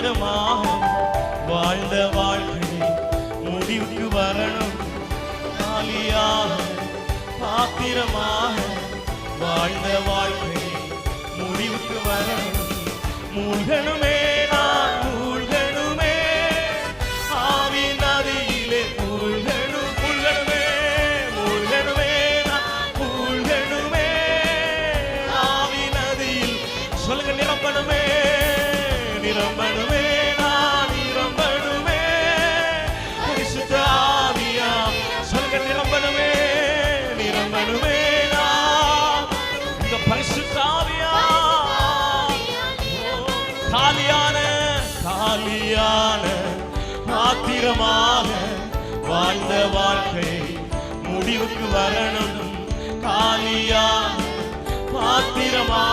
பாத்திரமாக வாழ்ந்த வாழ்க்கை முடிவுக்கு வரணும். காலியாக பாத்திரமாக வாழ்ந்த வாழ்க்கை முடிவுக்கு வரணும். மூழ்கணுமே நான் மூழ்கணுமே, ஆவி நதியிலே மூழ்கணும். மூழ்கணுமே மூழ்கணுமே நான் மூழ்கணுமே, ஆவி நதியில் சொல்லுங்க. நிரம்பணுமே நிரம்பணுமே நான் நிரம்பணுமே, பரிசுத்த ஆவியா சொல்லுங்க. நிரம்பணுமே நிரம்பணுமே நான் இந்த பரிசுத்த ஆவியா. காலியான பாத்திரமாக வாழ்ந்த வாழ்க்கை முடிவுக்கு வரணும். காலியான பாத்திரமாக